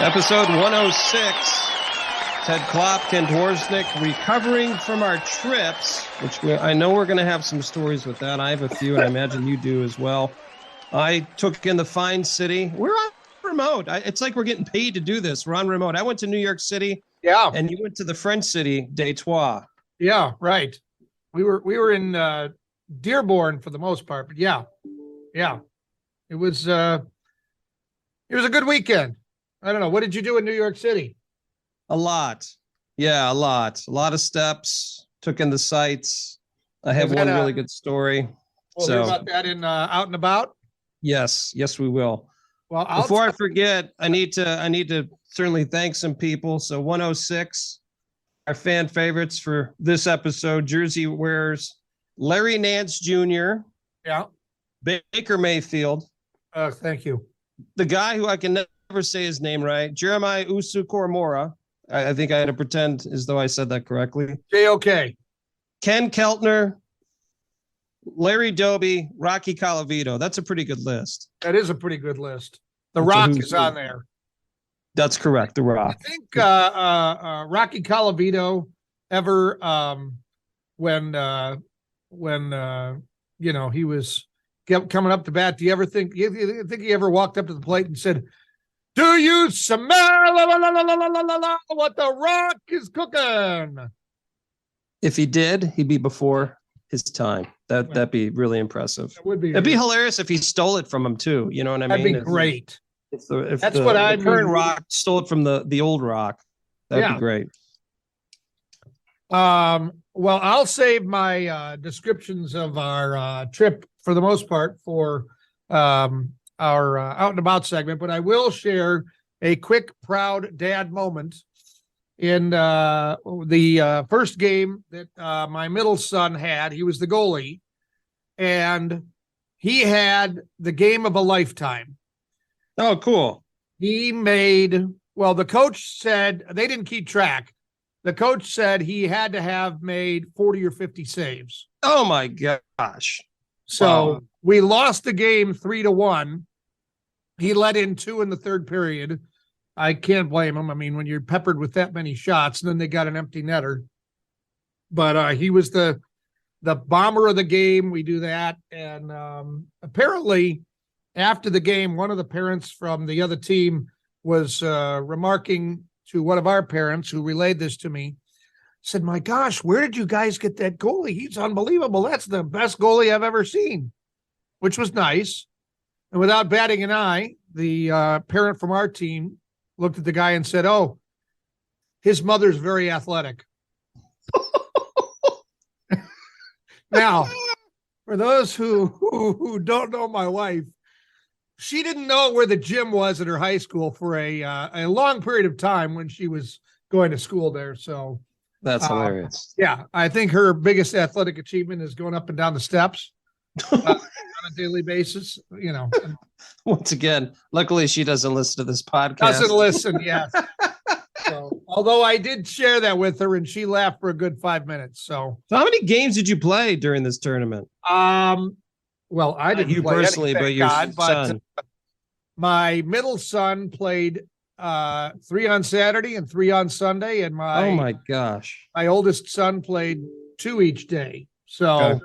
Episode 106. Ted Klopp, Ken Dworsnik, recovering from our trips, which I know we're going to have some stories with that. I have a few, and I imagine you do as well. I took in the fine city. We're on remote. It's like we're getting paid to do this. We're on remote. I went to New York City. Yeah. And you went to the French city, Detroit. Yeah, right. We were in Dearborn for the most part, but yeah. It was a good weekend. I don't know. What did you do in New York City? A lot. Yeah, a lot. A lot of steps. Took in the sights. I have one really good story. We'll hear about that in Out and About. Yes, we will. Well, before I forget, I need to certainly thank some people. So 106, our fan favorites for this episode, jersey wearers, Larry Nance Jr. Yeah. Baker Mayfield. Thank you. The guy who I can never say his name right, Jeremiah Usu-Koromora. I think I had to pretend as though I said that correctly. J-O-K. Ken Keltner, Larry Doby, Rocky Colavito. That's a pretty good list. That is a pretty good list. The Rock is on there. That's correct. The Rock. I think Rocky Colavito ever when he was coming up to bat. Do you ever think he ever walked up to the plate and said, "Do you smell what the Rock is cooking?" If he did, he'd be before his time. That'd be really impressive. It'd be hilarious if he stole it from him too. You know what I mean? That'd be great. If the current Rock stole it from the old Rock, that'd be great. Well, I'll save my descriptions of our trip for the most part for our Out and About segment, but I will share a quick proud dad moment in the first game that my middle son had. He was the goalie, and he had the game of a lifetime. Oh, cool. The coach said they didn't keep track. The coach said he had to have made 40 or 50 saves. Oh my gosh. So we lost the game 3-1. He let in 2 in the third period. I can't blame him. I mean, when you're peppered with that many shots, and then they got an empty netter. But he was the bomber of the game. We do that. And apparently after the game, one of the parents from the other team was remarking to one of our parents who relayed this to me, said, "My gosh, where did you guys get that goalie? He's unbelievable. That's the best goalie I've ever seen," which was nice. And without batting an eye, the parent from our team looked at the guy and said, "Oh, his mother's very athletic." Now, for those who don't know my wife, she didn't know where the gym was at her high school for a long period of time when she was going to school there. So that's hilarious. Yeah, I think her biggest athletic achievement is going up and down the steps on a daily basis. Once again, luckily she doesn't listen to this podcast. Doesn't listen, yes. So, although I did share that with her, and she laughed for a good 5 minutes. So how many games did you play during this tournament? Well, I didn't you play personally, but your son. My middle son played 3 on Saturday and 3 on Sunday, and my oldest son played 2 each day. So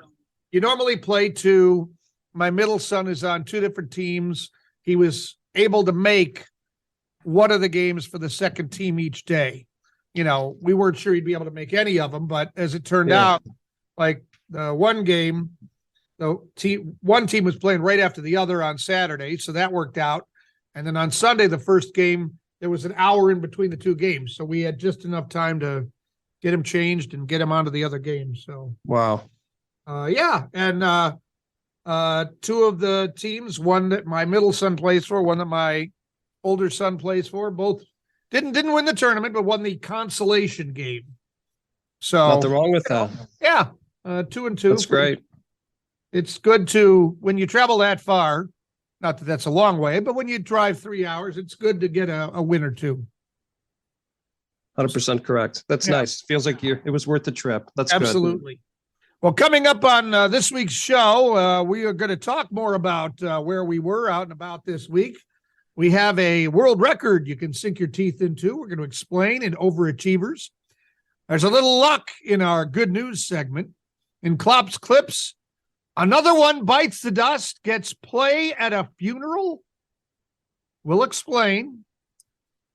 you normally play 2. My middle son is on 2 different teams. He was able to make one of the games for the second team each day. We weren't sure he'd be able to make any of them, but as it turned out, like the one game, one team was playing right after the other on Saturday, so that worked out. And then on Sunday, the first game, there was an hour in between the 2 games, so we had just enough time to get him changed and get him onto the other game. So wow, and 2 of the teams, one that my middle son plays for, one that my older son plays for, both didn't win the tournament, but won the consolation game. So nothing wrong with that. Yeah, 2 and 2. That's great. It's good to, when you travel that far, not that that's a long way, but when you drive 3 hours, it's good to get a win or 2. 100% correct. That's nice. Feels like it was worth the trip. That's absolutely. Good. Well, coming up on this week's show, we are going to talk more about where we were out and about this week. We have a world record you can sink your teeth into. We're going to explain in overachievers. There's a little luck in our good news segment. In Klopp's Klips, another one bites the dust, gets play at a funeral. We'll explain.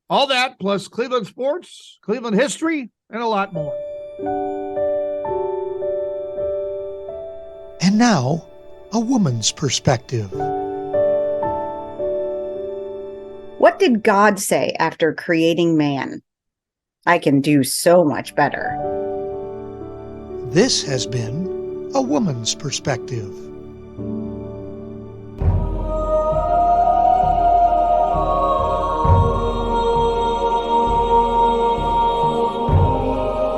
All that plus Cleveland sports, Cleveland history, and a lot more. And now, a woman's perspective. What did God say after creating man? I can do so much better. This has been a woman's perspective.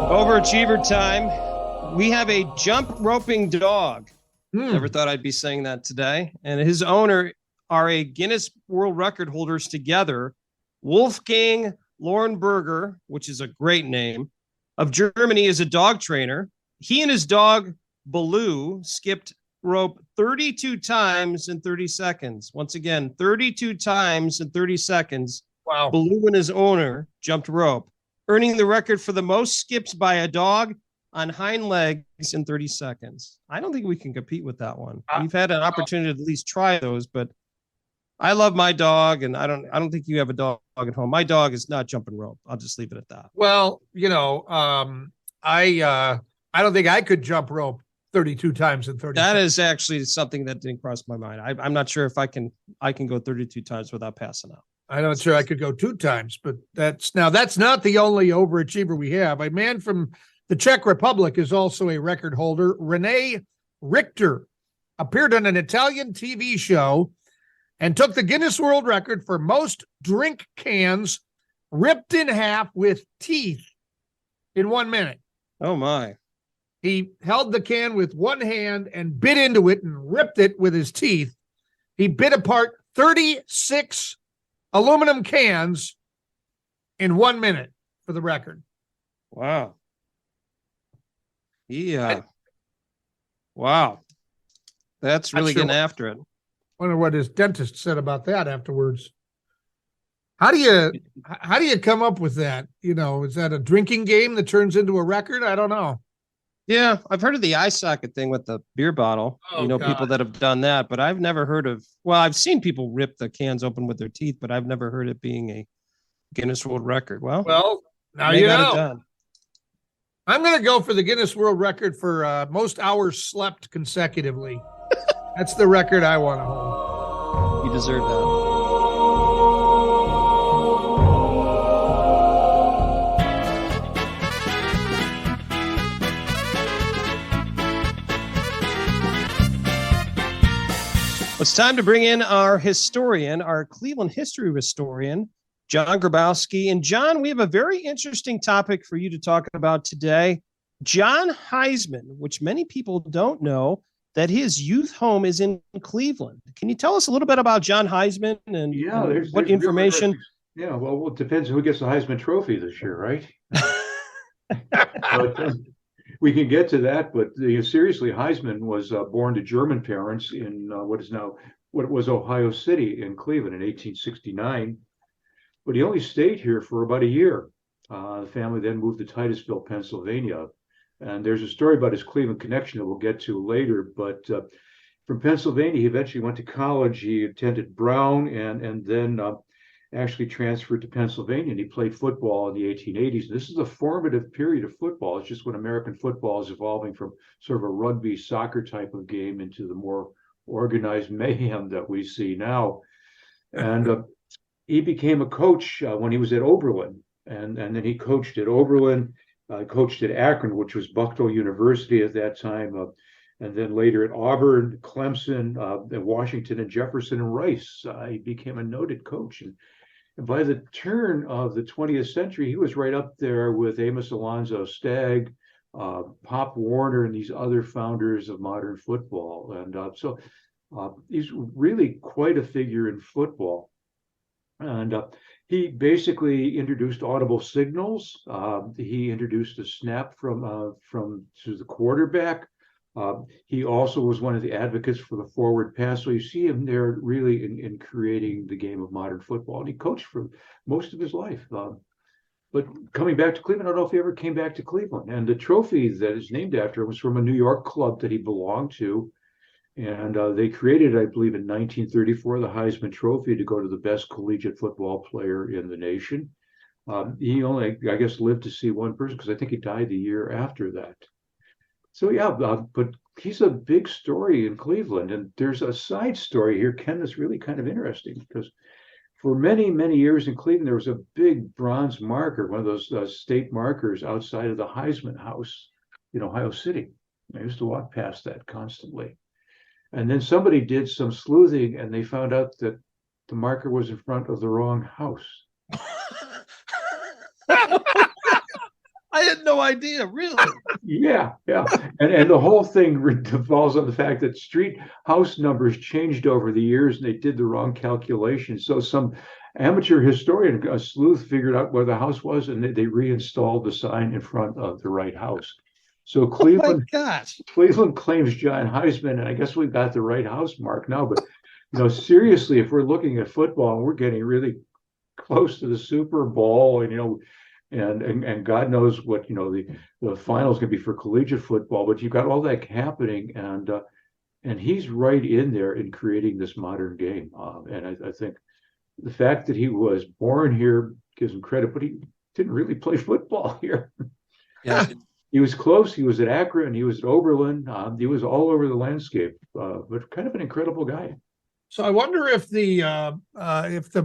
Overachiever time. We have a jump roping dog. Never thought I'd be saying that today. And his owner are a Guinness World Record holders together. Wolfgang Lornberger, which is a great name, of Germany, is a dog trainer. He and his dog, Baloo, skipped rope 32 times in 30 seconds. Once again, 32 times in 30 seconds. Wow. Baloo and his owner jumped rope, earning the record for the most skips by a dog on hind legs in 30 seconds. I don't think we can compete with that one. We've had an opportunity to at least try those, but I love my dog, and I don't think you have a dog at home. My dog is not jumping rope. I'll just leave it at that. Well, I don't think I could jump rope 32 times in 30 That seconds. is actually something that didn't cross my mind. I'm not sure if I can go 32 times without passing out. I'm not sure I could go 2 times, but that's not the only overachiever we have. A man from the Czech Republic is also a record holder. Rene Richter appeared on an Italian TV show and took the Guinness World Record for most drink cans ripped in half with teeth in 1 minute. Oh, my. He held the can with one hand and bit into it and ripped it with his teeth. He bit apart 36 aluminum cans in 1 minute for the record. Wow. Yeah. Wow. That's really getting after it. Wonder what his dentist said about that afterwards. How do you come up with that? Is that a drinking game that turns into a record? I don't know. Yeah, I've heard of the eye socket thing with the beer bottle. Oh, people that have done that, but I've never heard of. Well, I've seen people rip the cans open with their teeth, but I've never heard it being a Guinness World Record. Well, now they you got it know. done. I'm going to go for the Guinness World Record for most hours slept consecutively. That's the record I want to hold. You deserve that. It's time to bring in our historian, our Cleveland history historian, John Grabowski. And John, we have a very interesting topic for you to talk about today. John Heisman, which many people don't know, that his youth home is in Cleveland. Can you tell us a little bit about John Heisman and, what information? Yeah, well, it depends who gets the Heisman Trophy this year, right? But, we can get to that, but seriously, Heisman was born to German parents in what was Ohio City in Cleveland in 1869. But he only stayed here for about a year. The family then moved to Titusville, Pennsylvania. And there's a story about his Cleveland connection that we'll get to later. But from Pennsylvania, he eventually went to college. He attended Brown and then actually transferred to Pennsylvania, and he played football in the 1880s. This is a formative period of football. It's just when American football is evolving from sort of a rugby soccer type of game into the more organized mayhem that we see now. And he became a coach when he was at Oberlin, and then he coached at Oberlin, coached at Akron, which was Bucknell University at that time, and then later at Auburn, Clemson, at Washington, and Jefferson and Rice. He became a noted coach. And by the turn of the 20th century, he was right up there with Amos Alonzo Stagg, Pop Warner, and these other founders of modern football. And so he's really quite a figure in football. And he basically introduced audible signals. He introduced a snap from to the quarterback. He also was one of the advocates for the forward pass. So you see him there really in creating the game of modern football. And he coached for most of his life. But coming back to Cleveland, I don't know if he ever came back to Cleveland. And the trophy that is named after him was from a New York club that he belonged to. And they created, I believe, in 1934, the Heisman Trophy to go to the best collegiate football player in the nation. He only, I guess, lived to see one person because I think he died the year after that. So, yeah, but he's a big story in Cleveland. And there's a side story here, Ken, that's really kind of interesting because for many, many years in Cleveland, there was a big bronze marker, one of those state markers outside of the Heisman House in Ohio City. I used to walk past that constantly. And then somebody did some sleuthing and they found out that the marker was in front of the wrong house. I had no idea, really. Yeah. And the whole thing devolves on the fact that street house numbers changed over the years and they did the wrong calculation. So some amateur historian, a sleuth, figured out where the house was and they reinstalled the sign in front of the right house. So Cleveland, Cleveland claims John Heisman, and I guess we've got the right house mark now. But seriously, if we're looking at football and we're getting really close to the Super Bowl, and God knows what the finals can be for collegiate football, but you've got all that happening, and he's right in there in creating this modern game. And I think the fact that he was born here gives him credit, but he didn't really play football here. Yeah. He was close. He was at Akron. He was at Oberlin. He was all over the landscape, but kind of an incredible guy. So I wonder if the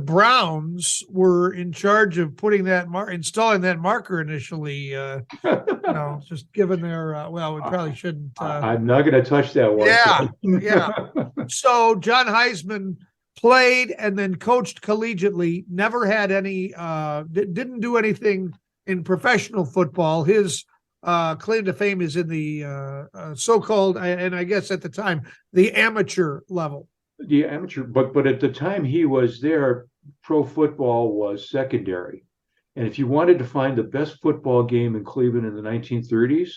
Browns were in charge of putting that installing that marker initially. Just given their we probably shouldn't. I'm not going to touch that one. Yeah. So John Heisman played and then coached collegiately. Never had any. Didn't do anything in professional football. His claim to fame is in the so-called, and I guess at the time, the amateur level. The amateur, but at the time he was there, pro football was secondary. And if you wanted to find the best football game in Cleveland in the 1930s,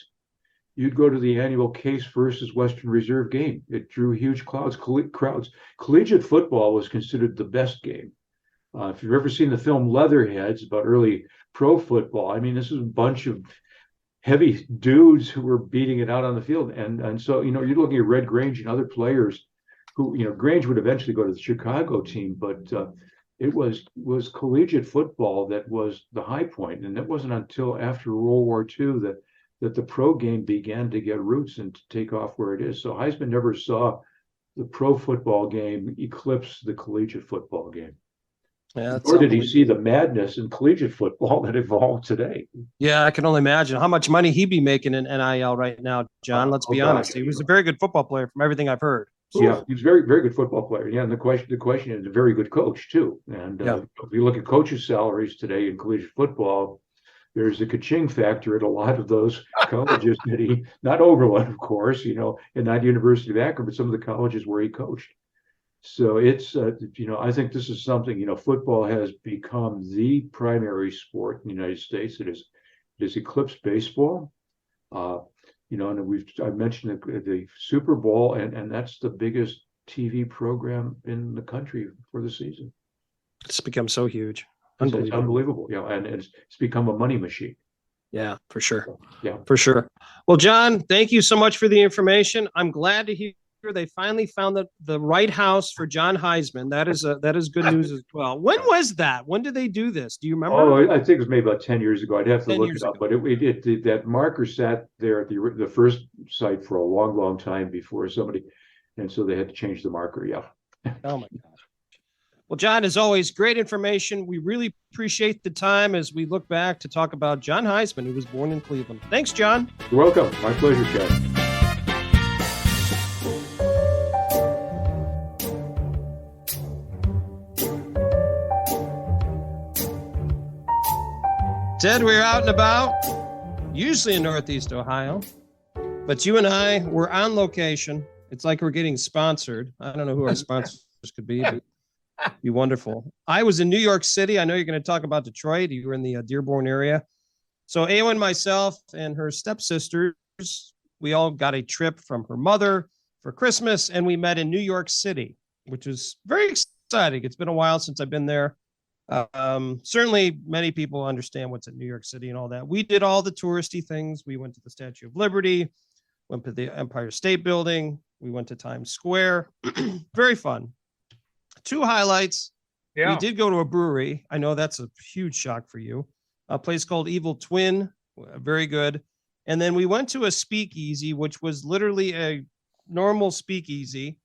you'd go to the annual Case versus Western Reserve game. It drew huge crowds. Collegiate football was considered the best game. If you've ever seen the film Leatherheads about early pro football, I mean, this is a bunch of heavy dudes who were beating it out on the field. And so, you're looking at Red Grange and other players who, Grange would eventually go to the Chicago team, but it was collegiate football that was the high point. And it wasn't until after World War II that the pro game began to get roots and to take off where it is. So Heisman never saw the pro football game eclipse the collegiate football game. Yeah, or did he see the madness in collegiate football that evolved today? Yeah, I can only imagine how much money he'd be making in NIL right now, John. Let's be honest. He was a very good football player from everything I've heard. Yeah, he was a very, very good football player. Yeah, and the question is a very good coach too. And if you look at coaches' salaries today in collegiate football, there's a ka-ching factor at a lot of those colleges that he, not Oberlin, of course, and not University of Akron, but some of the colleges where he coached. So it's, I think this is something, football has become the primary sport in the United States. It is eclipsed baseball. And I mentioned the Super Bowl, and that's the biggest TV program in the country for the season. It's become so huge. It's unbelievable. And it's become a money machine. Yeah, for sure. Yeah, for sure. Well, John, thank you so much for the information. I'm glad to hear they finally found the right house for John Heisman. That is good news as well. When was that? When did they do this? Do you remember? Oh, I think it was maybe about 10 years ago. I'd have to look it up, but that marker sat there at the first site for a long, long time before somebody, and so they had to change the marker. Yeah. Oh my gosh. Well, John, as always, great information. We really appreciate the time as we look back to talk about John Heisman, who was born in Cleveland. Thanks, John. You're welcome. My pleasure, Chad. Ted, we're out and about, usually in Northeast Ohio, but you and I were on location. It's like we're getting sponsored. I don't know who our sponsors could be, but it'd be wonderful. I was in New York City. I know you're going to talk about Detroit. You were in the Dearborn area. So Awa and myself and her stepsisters We all got a trip from her mother for Christmas, and we met in New York City, which was very exciting. It's been a while since I've been there. Certainly many people understand what's in New York City and all that. We did all the touristy things. We went to the Statue of Liberty, went to the Empire State Building. We went to Times Square. Very fun. 2 highlights. Yeah. We did go to a brewery. I know that's a huge shock for you. A place called Evil Twin. Very good. And then we went to a speakeasy, which was literally a normal speakeasy.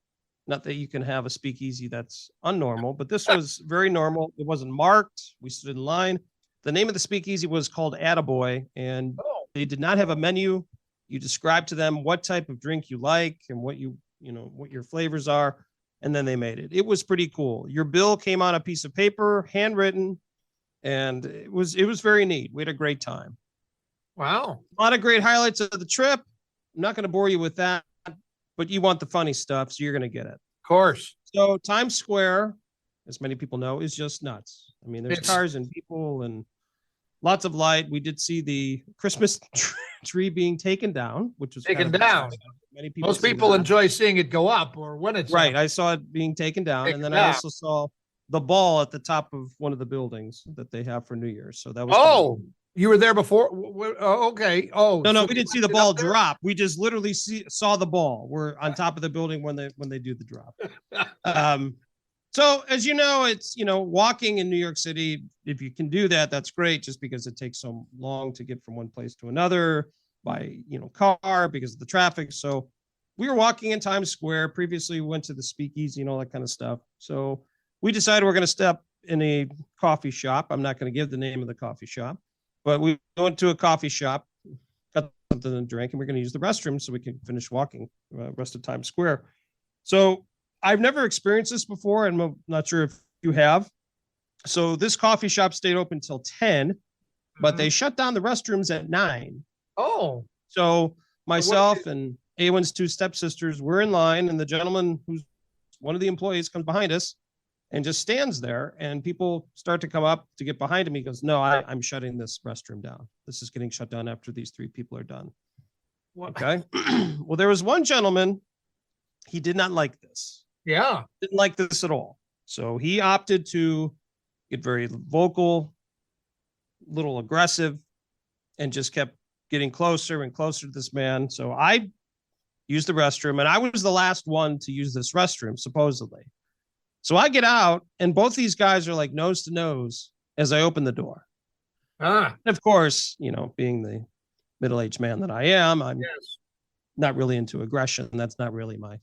Not that you can have a speakeasy that's unnormal, but this was very normal. It wasn't marked. We stood in line. The name of the speakeasy was called Attaboy, and they did not have a menu. You describe to them what type of drink you like and what what your flavors are, and then they made it. It was pretty cool. Your bill came on a piece of paper, handwritten, and it was very neat. We had a great time. Wow. A lot of great highlights of the trip. I'm not going to bore you with that, but you want the funny stuff, so you're going to get it. Of course. So Times Square, as many people know, is just nuts. I mean, there's cars and people and lots of light. We did see the Christmas tree being taken down, which was Taken down. Many people Most people enjoy seeing it go up or when it's right. up. I saw it being taken down, Taken and then down. I also saw the ball at the top of one of the buildings that they have for New Year's. So that was Oh, you were there before? Okay. Oh, no, so we didn't see you the went ball up there? drop. We just literally saw the ball. We're on top of the building when they do the drop. So as you know, it's walking in New York City. If you can do that, that's great. Just because it takes so long to get from one place to another by car because of the traffic. So we were walking in Times Square. Previously, we went to the speakeasy and all that kind of stuff. So we decided we're going to step in a coffee shop. I'm not going to give the name of the coffee shop, but we went to a coffee shop, got something to drink, and we're going to use the restroom so we can finish walking the rest of Times Square. So I've never experienced this before, and I'm not sure if you have. So this coffee shop stayed open till 10, but they shut down the restrooms at 9. Oh. So myself and Awen's 2 stepsisters were in line, and the gentleman who's one of the employees comes behind us and just stands there, and people start to come up to get behind him. He goes, "No, I'm shutting this restroom down. This is getting shut down after these 3 people are done." What? Okay. Well, there was one gentleman. He did not like this. Yeah. Didn't like this at all. So he opted to get very vocal, little aggressive, and just kept getting closer and closer to this man. So I used the restroom, and I was the last one to use this restroom, supposedly. So I get out, and both these guys are like nose to nose as I open the door. Ah. And of course, being the middle-aged man that I am, I'm not really into aggression. That's not really my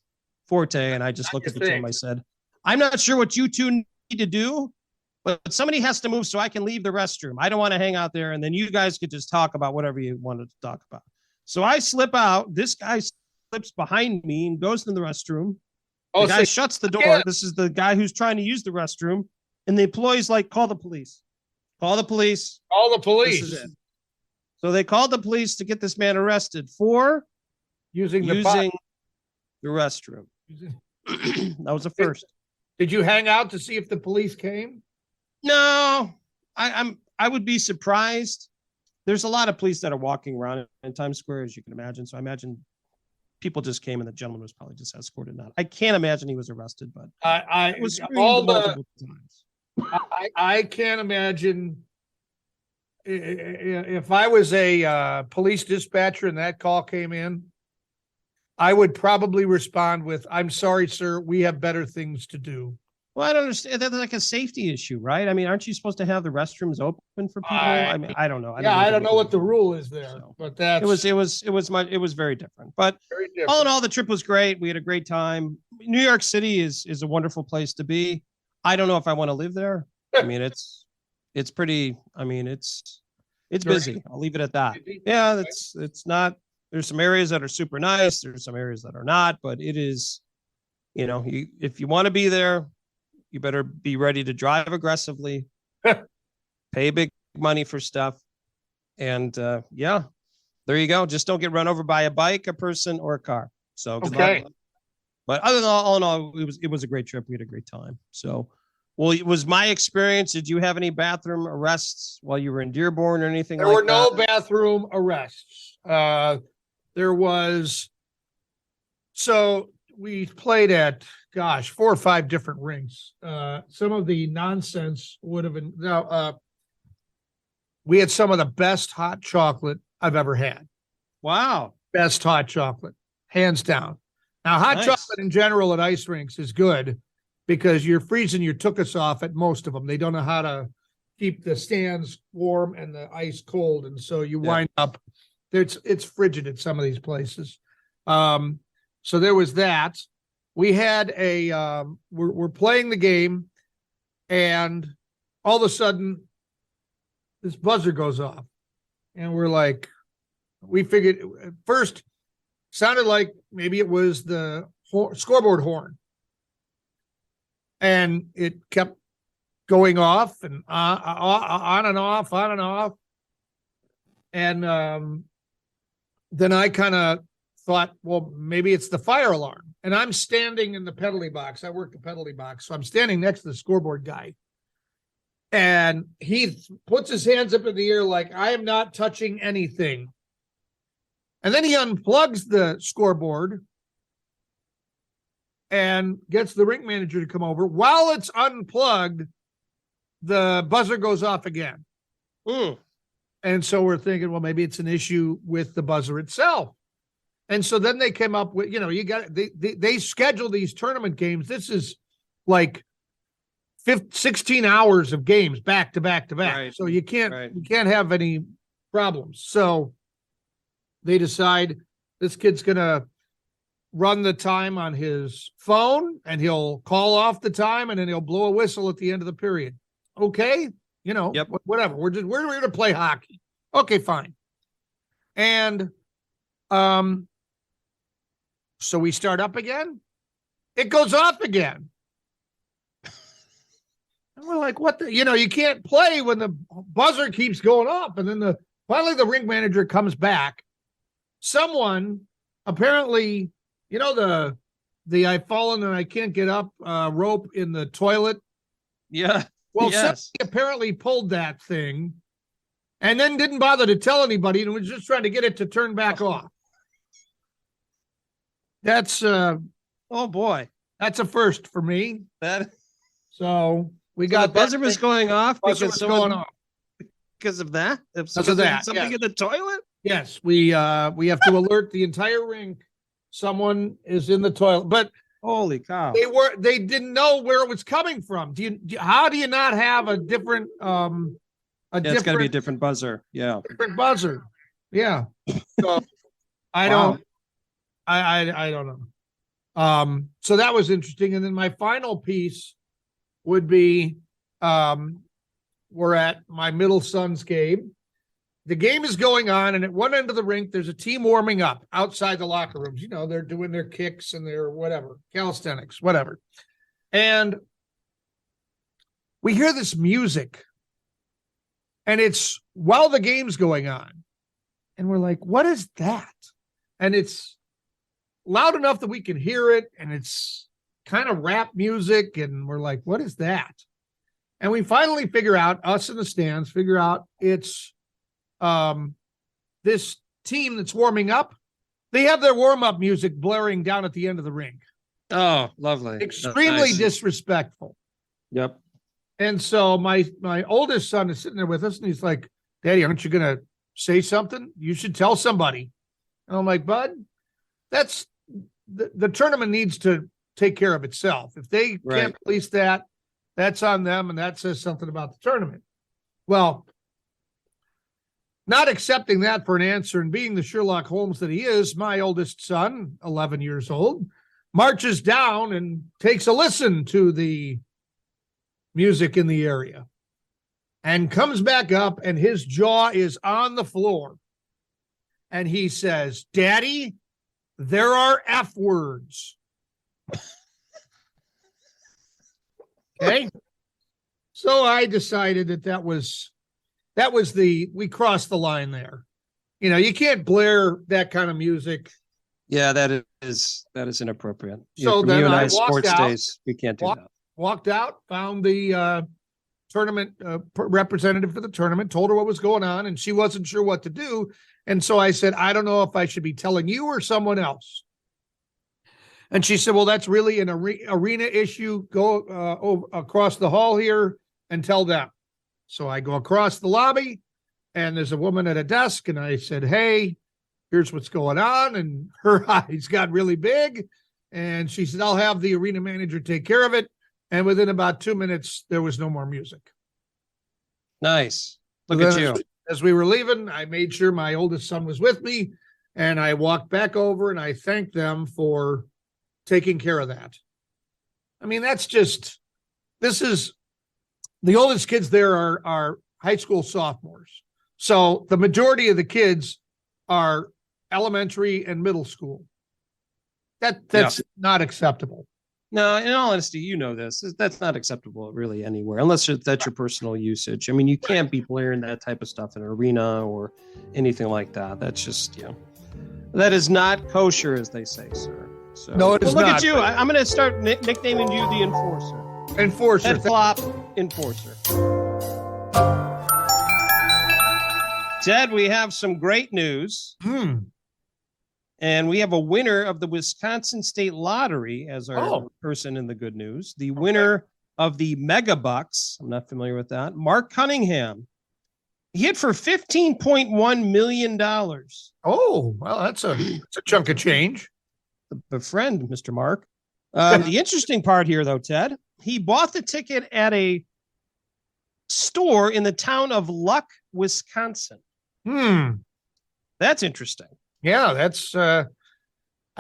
forte. And I just looked at the 2 of them. I said, "I'm not sure what you 2 need to do, but somebody has to move so I can leave the restroom. I don't want to hang out there. And then you guys could just talk about whatever you wanted to talk about." So I slip out. This guy slips behind me and goes to the restroom. The guy shuts the door. Yeah. This is the guy who's trying to use the restroom. And the employee's like, "Call the police. Call the police. Call the This police. is it." So they called the police to get this man arrested for Using the restroom. That was the first. Did you hang out to see if the police came? No, I would be surprised. There's a lot of police that are walking around in Times Square, as you can imagine. So I imagine people just came, and the gentleman was probably just escorted out. I can't imagine he was arrested, but I it was all multiple times. I can't imagine if I was a police dispatcher and that call came in, I would probably respond with, "I'm sorry, sir, we have better things to do." Well, I don't understand. That's like a safety issue, right? I mean, aren't you supposed to have the restrooms open for people? I mean, I don't know. I don't know what the rule is there, So, but that's it was very different. But very different. all in all, the trip was great. We had a great time. New York City is a wonderful place to be. I don't know if I want to live there. I mean, it's pretty. I mean, it's busy. I'll leave it at that. Yeah, it's not. There's some areas that are super nice. There's some areas that are not, but it is. If you want to be there, you better be ready to drive aggressively, pay big money for stuff, and yeah, there you go. Just don't get run over by a bike, a person, or a car. So good luck. But other than all in all, it was a great trip. We had a great time. So, well, it was my experience. Did you have any bathroom arrests while you were in Dearborn or anything There like were no that? bathroom arrests. there was, so we played at, 4 or 5 different rinks. Some of the nonsense would have been, we had some of the best hot chocolate I've ever had. Wow. Best hot chocolate, hands down. Now, hot Nice. chocolate in general at ice rinks is good because you're freezing your tuchus off at most of them. They don't know how to keep the stands warm and the ice cold, and so you wind up, it's frigid at some of these places. So there was that. We had a we're playing the game, and all of a sudden this buzzer goes off, and we're like, we figured at first sounded like maybe it was the scoreboard horn, and it kept going off and on and off, on and off. And then I kind of thought, well, maybe it's the fire alarm. And I'm standing in the penalty box. I work the penalty box. So I'm standing next to the scoreboard guy. And he puts his hands up in the air like, I am not touching anything. And then he unplugs the scoreboard and gets the rink manager to come over. While it's unplugged, the buzzer goes off again. And so we're thinking, well, maybe it's an issue with the buzzer itself. And so then they came up with, you got, they schedule these tournament games. This is like 16 hours of games back to back to back. Right. So you can't have any problems. So they decide this kid's going to run the time on his phone, and he'll call off the time, and then he'll blow a whistle at the end of the period. Okay. Whatever. We're here to play hockey. Okay, fine. And, so we start up again. It goes off again. And we're like, what the, you can't play when the buzzer keeps going off. And then finally the rink manager comes back. Someone apparently, the I've fallen and I can't get up rope in the toilet. Yeah. Well, yes. somebody apparently pulled that thing and then didn't bother to tell anybody and was just trying to get it to turn back off. That's oh boy, that's a first for me. So we got the buzzer was going off because of that. Because of that, something in the toilet. Yes, we have to alert the entire rink. Someone is in the toilet, but holy cow, they didn't know where it was coming from. How do you not have a different it's got to be a different buzzer. Yeah, different buzzer. Yeah. So I don't. I don't know. So that was interesting. And then my final piece would be, we're at my middle son's game. The game is going on, and at one end of the rink, there's a team warming up outside the locker rooms. They're doing their kicks and their whatever, calisthenics, whatever. And we hear this music, and it's while the game's going on. And we're like, what is that? And it's loud enough that we can hear it, and it's kind of rap music, and we're like, what is that? And we finally figure out, us in the stands figure out it's this team that's warming up. They have their warm-up music blaring down at the end of the rink. Oh, lovely. Extremely disrespectful. Yep. And so my oldest son is sitting there with us, and he's like, Daddy, aren't you going to say something? You should tell somebody. And I'm like, Bud, that's the tournament needs to take care of itself. If they can't police that, that's on them, and that says something about the tournament. Well, not accepting that for an answer and being the Sherlock Holmes that he is, my oldest son, 11 years old, marches down and takes a listen to the music in the area and comes back up, and his jaw is on the floor. And he says, Daddy, there are F words. Okay. So I decided that was we crossed the line there. You can't blare that kind of music. Yeah, that is inappropriate. So then you and I I, sports out, days, we can't do that. Walked out, found the tournament representative for the tournament, told her what was going on, and she wasn't sure what to do. And so I said, I don't know if I should be telling you or someone else. And she said, well, that's really an arena issue. Go across the hall here and tell them. So I go across the lobby, and there's a woman at a desk, and I said, hey, here's what's going on. And her eyes got really big. And she said, I'll have the arena manager take care of it. And within about 2 minutes, there was no more music. Nice. Look at you. As we were leaving, I made sure my oldest son was with me, and I walked back over and I thanked them for taking care of that. I mean, this is the oldest kids there are high school sophomores. So the majority of the kids are elementary and middle school. That's not acceptable. No, in all honesty, you know this. That's not acceptable really anywhere, unless that's your personal usage. I mean, you can't be blaring that type of stuff in an arena or anything like that. That's just, that is not kosher, as they say, sir. So, no, it is look not. At you. I'm going to start nicknaming you the Enforcer. Enforcer. Head flop, Enforcer. Ted, we have some great news. And we have a winner of the Wisconsin State Lottery as our person in the good news. The winner of the Mega Bucks. I'm not familiar with that. Mark Cunningham. He hit for $15.1 million. Oh, well, that's a chunk of change. The friend, Mr. Mark. The interesting part here, though, Ted, he bought the ticket at a store in the town of Luck, Wisconsin. That's interesting. Yeah, that's I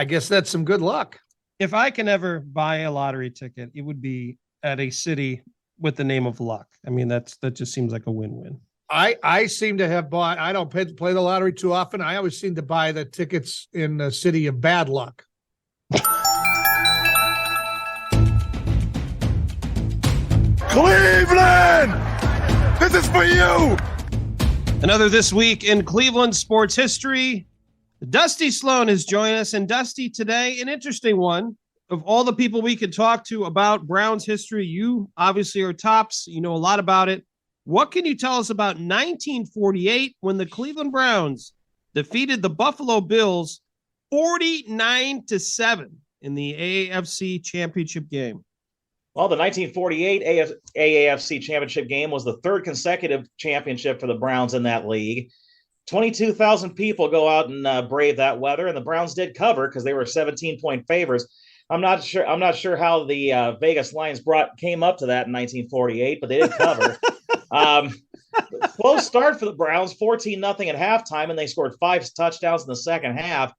guess that's some good luck. If I can ever buy a lottery ticket, it would be at a city with the name of Luck. I mean, that just seems like a win-win. I seem to have bought, I don't play the lottery too often. I always seem to buy the tickets in the city of Bad Luck. Cleveland! This is for you! Another This Week in Cleveland sports history. Dusty Sloan has joined us. And Dusty, today, an interesting one. Of all the people we could talk to about Browns history, you obviously are tops. You know a lot about it. What can you tell us about 1948 when the Cleveland Browns defeated the Buffalo Bills 49-7 in the AAFC Championship game? Well, the 1948 AAFC Championship game was the third consecutive championship for the Browns in that league. 22,000 people go out and brave that weather, and the Browns did cover because they were 17-point favorites. I'm not sure how the Vegas Lions came up to that in 1948, but they did cover. Close start for the Browns, 14-0 at halftime, and they scored 5 touchdowns in the second half.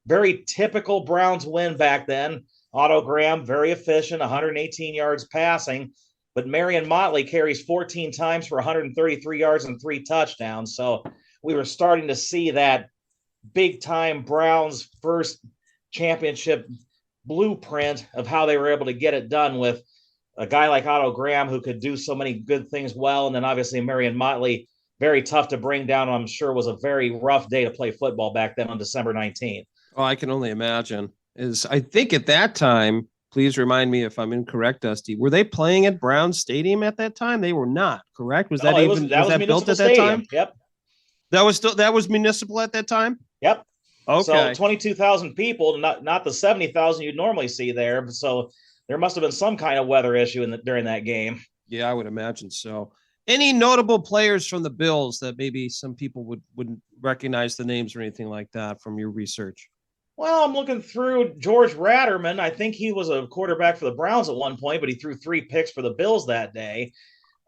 Very typical Browns win back then. Otto Graham, very efficient, 118 yards passing, but Marion Motley carries 14 times for 133 yards and 3 touchdowns. So we were starting to see that big-time Browns first championship blueprint of how they were able to get it done with a guy like Otto Graham who could do so many good things well, and then obviously Marion Motley, very tough to bring down. I'm sure was a very rough day to play football back then on December 19th. Oh, I can only imagine. I think at that time, please remind me if I'm incorrect, Dusty, were they playing at Brown Stadium at that time? They were not, correct? Was that was built at that time? Yep. That was municipal at that time? Yep. Okay. So 22,000 people, not the 70,000 you'd normally see there. So there must have been some kind of weather issue during that game. Yeah, I would imagine so. Any notable players from the Bills that maybe some people wouldn't recognize the names or anything like that from your research? Well, I'm looking through George Ratterman. I think he was a quarterback for the Browns at one point, but he threw 3 picks for the Bills that day.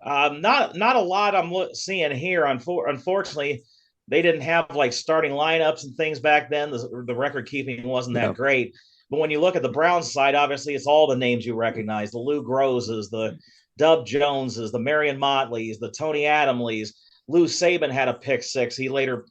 Not a lot I'm seeing here. Unfortunately, they didn't have like starting lineups and things back then. The record keeping wasn't that great. But when you look at the Browns side, obviously it's all the names you recognize: the Lou Grosses, the Dub Joneses, the Marion Motleys, the Tony Adamleys. Lou Saban had a pick 6. He later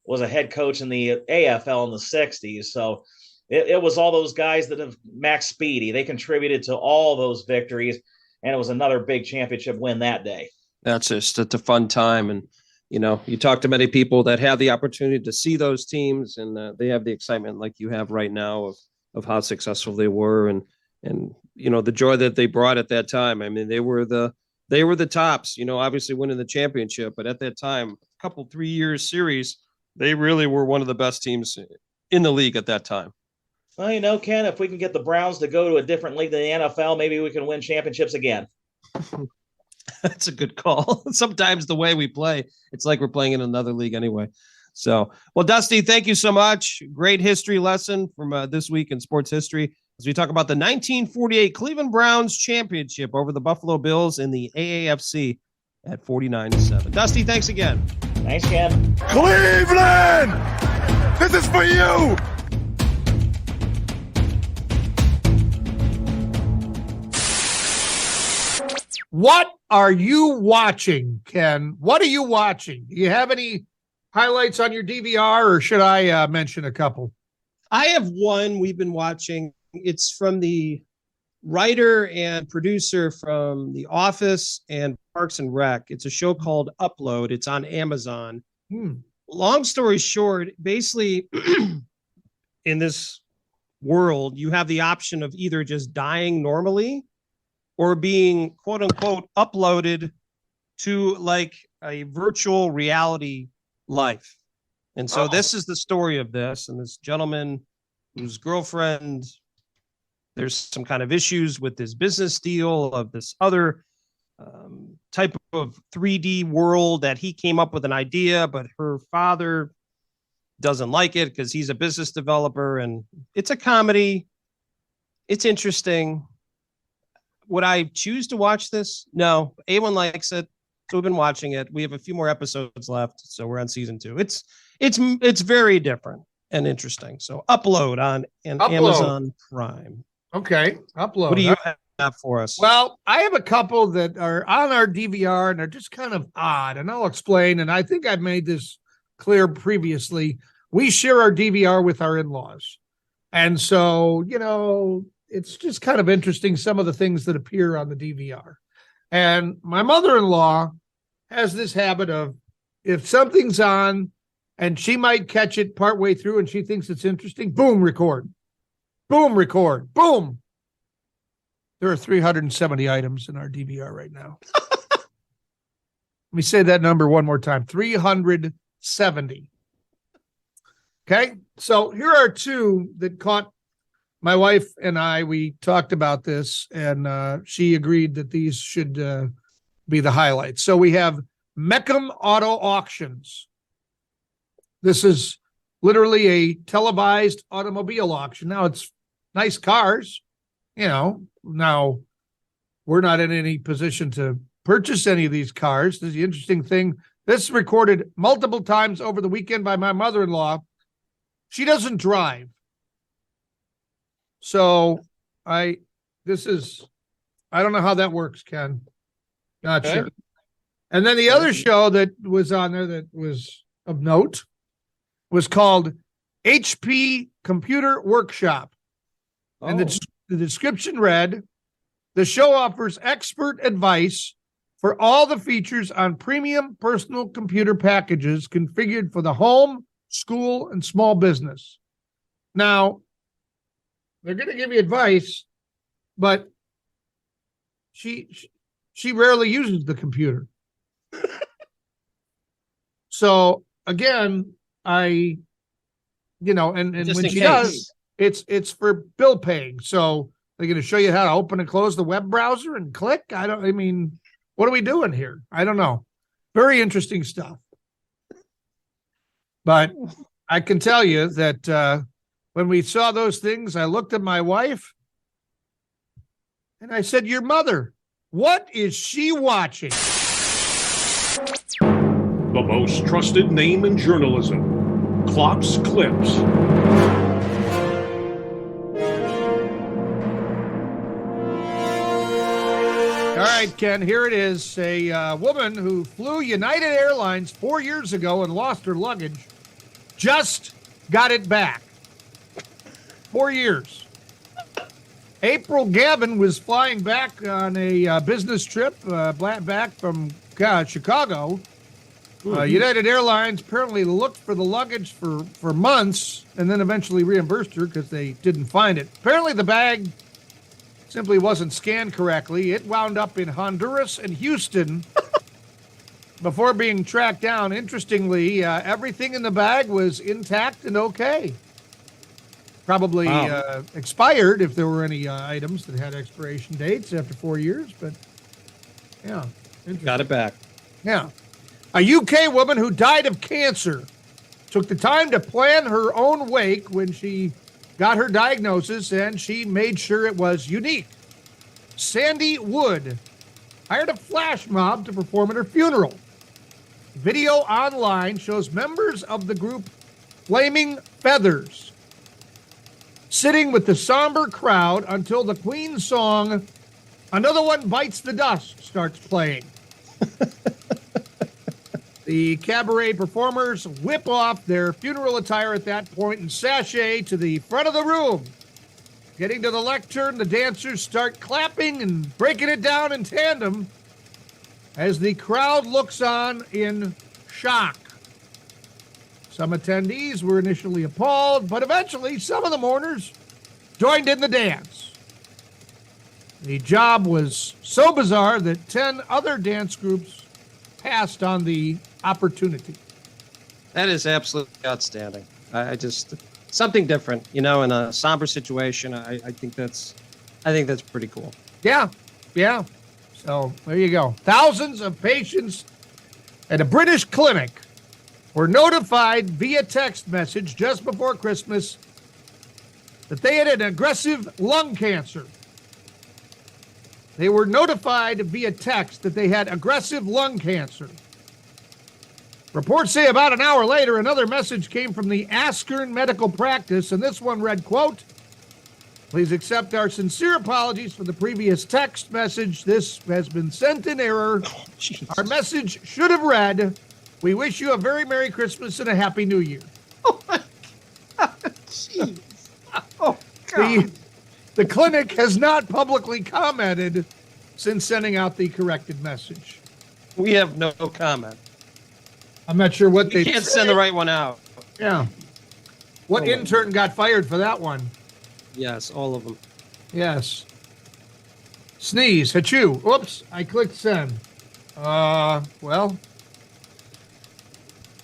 was a head coach in the AFL in the 60s. So it was all those guys that have Max Speedy. They contributed to all those victories, and it was another big championship win that day. It's a fun time. And, you talk to many people that have the opportunity to see those teams, and they have the excitement like you have right now of how successful they were and the joy that they brought at that time. I mean, they were the they were the tops, obviously winning the championship. But at that time, a couple 3 years series, they really were one of the best teams in the league at that time. Well, Ken, if we can get the Browns to go to a different league than the NFL, maybe we can win championships again. That's a good call. Sometimes the way we play, it's like we're playing in another league anyway. So, well, Dusty, thank you so much. Great history lesson from this week in sports history as we talk about the 1948 Cleveland Browns championship over the Buffalo Bills in the AAFC at 49-7. Dusty, thanks again. Thanks, Ken. Cleveland! This is for you! What are you watching, Ken? What are you watching? Do you have any highlights on your DVR, or should I mention a couple? I have one we've been watching. It's from the writer and producer from The Office and Parks and Rec. It's a show called Upload. It's on Amazon. Long story short, basically, in this world, you have the option of either just dying normally or being quote unquote uploaded to like a virtual reality life. And so this is the story of this. And this gentleman whose girlfriend, there's some kind of issues with this business deal of this other type of 3D world that he came up with an idea, but her father doesn't like it because he's a business developer. And it's a comedy. It's interesting. Would I choose to watch this? No. A1 likes it, so we've been watching it. We have a few more episodes left, so we're on season 2. It's very different and interesting. So Upload on Amazon Prime. Okay, Upload. What do you have for us? Well, I have a couple that are on our DVR and they're just kind of odd, and I'll explain. And I think I've made this clear previously. We share our DVR with our in-laws, and so it's just kind of interesting, some of the things that appear on the DVR. And my mother-in-law has this habit of, if something's on and she might catch it partway through and she thinks it's interesting, boom, record. Boom, record. Boom. There are 370 items in our DVR right now. Let me say that number one more time. 370. Okay, so here are two that caught my wife and I. We talked about this, and she agreed that these should be the highlights. So we have Meckham Auto Auctions. This is literally a televised automobile auction. Now, it's nice cars, Now, we're not in any position to purchase any of these cars. This is the interesting thing. This is recorded multiple times over the weekend by my mother-in-law. She doesn't drive. So I don't know how that works, Ken. Not sure. And then the other show that was on there that was of note was called HP Computer Workshop. And the description read, the show offers expert advice for all the features on premium personal computer packages configured for the home, school, and small business. Now, they're going to give you advice, but she rarely uses the computer. So again, and when she does, it's for bill paying. So they're going to show you how to open and close the web browser and click. What are we doing here? I don't know. Very interesting stuff. But I can tell you that when we saw those things, I looked at my wife and I said, your mother, what is she watching? The most trusted name in journalism, Klopp's Klips. All right, Ken, here it is. A woman who flew United Airlines 4 years ago and lost her luggage just got it back. 4 years. April Gavin was flying back on a business trip back from Chicago. United Airlines apparently looked for the luggage for months and then eventually reimbursed her because they didn't find it. Apparently the bag simply wasn't scanned correctly. It wound up in Honduras and Houston before being tracked down. Interestingly, everything in the bag was intact and okay. Probably expired if there were any items that had expiration dates after 4 years, but yeah. Got it back. Yeah. A UK woman who died of cancer took the time to plan her own wake when she got her diagnosis, and she made sure it was unique. Sandy Wood hired a flash mob to perform at her funeral. Video online shows members of the group Flaming Feathers sitting with the somber crowd until the Queen song Another One Bites the Dust starts playing. The cabaret performers whip off their funeral attire at that point and sashay to the front of the room. Getting to the lectern, the dancers start clapping and breaking it down in tandem as the crowd looks on in shock. Some attendees were initially appalled, but eventually some of the mourners joined in the dance. The job was so bizarre that 10 other dance groups passed on the opportunity. That is absolutely outstanding. I just something different, in a somber situation. I think that's pretty cool. Yeah. So there you go. Thousands of patients at a British clinic were notified via text message just before Christmas that they had an aggressive lung cancer. They were notified via text that they had aggressive lung cancer. Reports say about an hour later, another message came from the Askern Medical Practice, and this one read, quote, "Please accept our sincere apologies for the previous text message. This has been sent in error. Our message should have read, we wish you a very Merry Christmas and a Happy New Year." Oh, my God. Jeez. Oh, God. The clinic has not publicly commented since sending out the corrected message. We have no comment. I'm not sure what they can't send the right one out. Yeah. What intern got fired for that one? Yes, all of them. Yes. Sneeze, achoo. Oops, I clicked send. Well.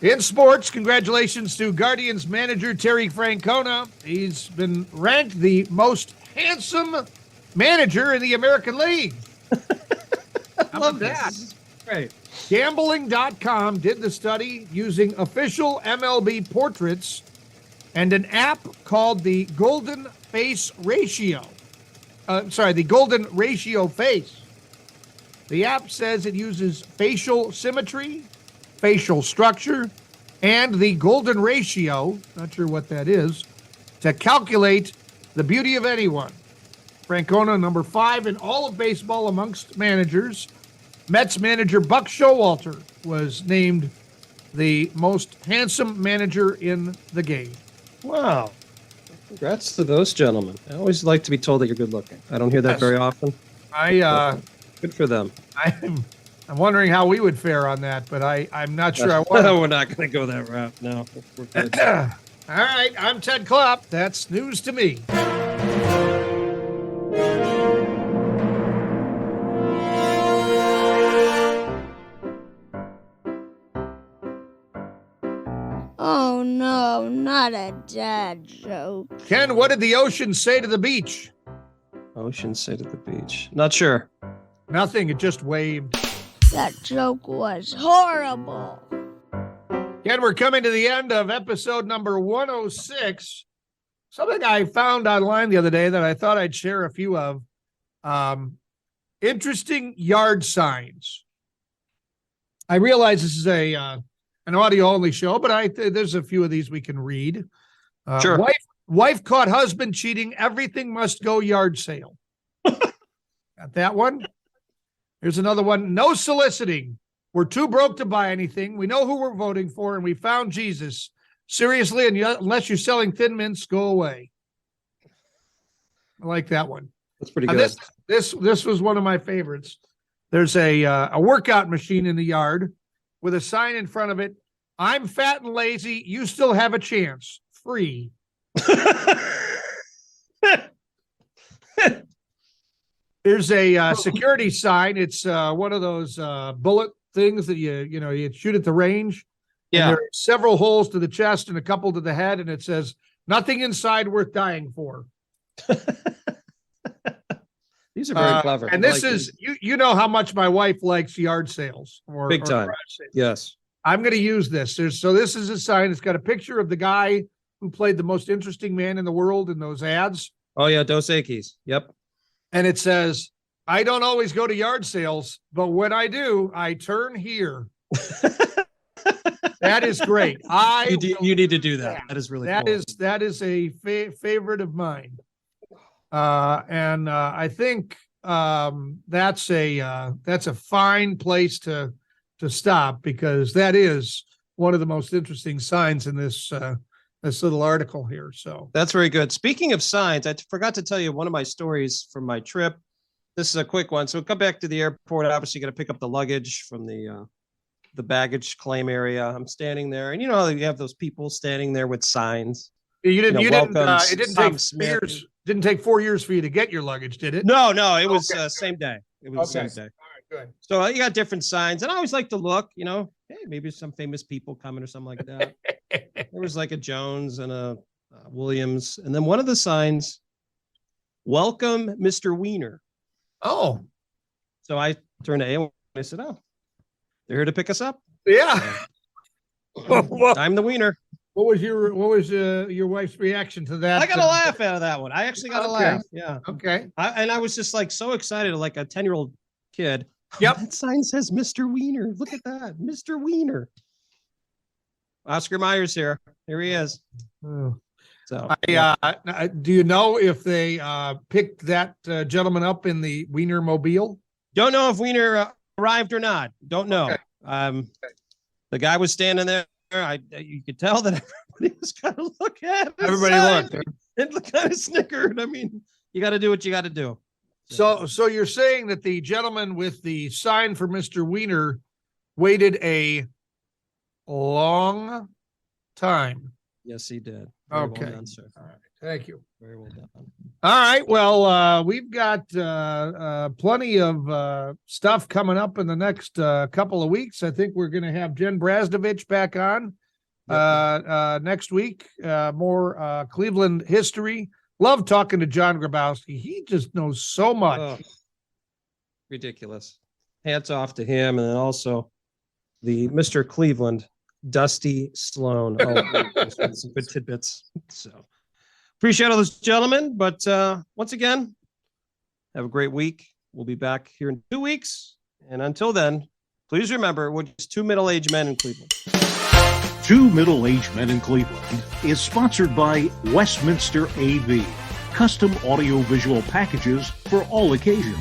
In sports, congratulations to Guardians manager Terry Francona. He's been ranked the most handsome manager in the American League. How about that? Great. Gambling.com did the study using official MLB portraits and an app called the Golden Face Ratio. The Golden Ratio Face. The app says it uses facial symmetry, facial structure, and the Golden Ratio, not sure what that is, to calculate the beauty of anyone. Francona, number 5 in all of baseball amongst managers. Mets manager Buck Showalter was named the most handsome manager in the game. Wow. Congrats to those gentlemen. I always like to be told that you're good looking. I don't hear that very often. Good for them. I'm wondering how we would fare on that, but I'm not sure I want to. We're not going to go that route. No. We're good. All right. I'm Ted Klopp. That's news to me. Oh, no, not a dad joke. Ken, what did the ocean say to the beach? Ocean say to the beach. Not sure. Nothing. It just waved. That joke was horrible. Ken, we're coming to the end of episode number 106. Something I found online the other day that I thought I'd share a few of. Interesting yard signs. I realize this is an audio-only show, but there's a few of these we can read. Sure. Wife caught husband cheating. Everything must go yard sale. Got that one? Here's another one. No soliciting. We're too broke to buy anything. We know who we're voting for, and we found Jesus. Seriously, and unless you're selling Thin Mints, go away. I like that one. That's pretty good. This was one of my favorites. There's a workout machine in the yard with a sign in front of it. I'm fat and lazy. You still have a chance. Free. There's a security sign. It's one of those bullet things that you shoot at the range. Yeah. And there are several holes to the chest and a couple to the head, and it says, "Nothing inside worth dying for." These are very clever. And this is you know how much my wife likes yard sales or big time. garage sales. Yes. I'm going to use this. So this is a sign. It's got a picture of the guy who played the most interesting man in the world in those ads. Oh yeah, Dos Equis. Yep. And it says, "I don't always go to yard sales, but when I do, I turn here." That is great. You need to do that. That is really cool. That is a favorite of mine. And I think that's a fine place to stop, because that is one of the most interesting signs in this little article here. So that's very good. Speaking of signs, I forgot to tell you one of my stories from my trip. This is a quick one. So we come back to the airport. Obviously, got to pick up the luggage from the baggage claim area. I'm standing there, and you know how you have those people standing there with signs. It didn't take 4 years for you to get your luggage, did it? No, it was same day. It was the same day. All right, good. So you got different signs, and I always like to look, hey, maybe some famous people coming or something like that. There was like a Jones and a Williams, and then one of the signs, "Welcome, Mr. Wiener." Oh, so I turned to A and I said, "Oh, they're here to pick us up." Yeah. I'm the wiener. What was your wife's reaction to that? I got a laugh out of that one. I actually got a laugh. Yeah. Okay. I was just like so excited, like a 10-year-old kid. Yep. That sign says Mr. Wiener. Look at that. Mr. Wiener. Oscar Mayer's here. Here he is. Oh. So do you know if they picked that gentleman up in the Wiener Mobile? Don't know if Wiener arrived or not. Don't know. Okay. The guy was standing there. You could tell that everybody was kind of looking at him. Everybody looked. And kind of snickered. I mean, you got to do what you got to do. So you're saying that the gentleman with the sign for Mr. Wiener waited a long time? Yes, he did. Very okay. Well done, sir. All right. Thank you. Very well done. All right. Well, we've got plenty of stuff coming up in the next couple of weeks. I think we're going to have Jen Brasdovich back on next week. More Cleveland history. Love talking to John Grabowski. He just knows so much. Oh, ridiculous. Hats off to him. And then also the Mr. Cleveland, Dusty Sloan. Oh, some good tidbits. So appreciate all those gentlemen. But once again, have a great week. We'll be back here in 2 weeks. And until then, please remember, we're just two middle-aged men in Cleveland. Two Middle-Aged Men in Cleveland is sponsored by Westminster AV, custom audio-visual packages for all occasions.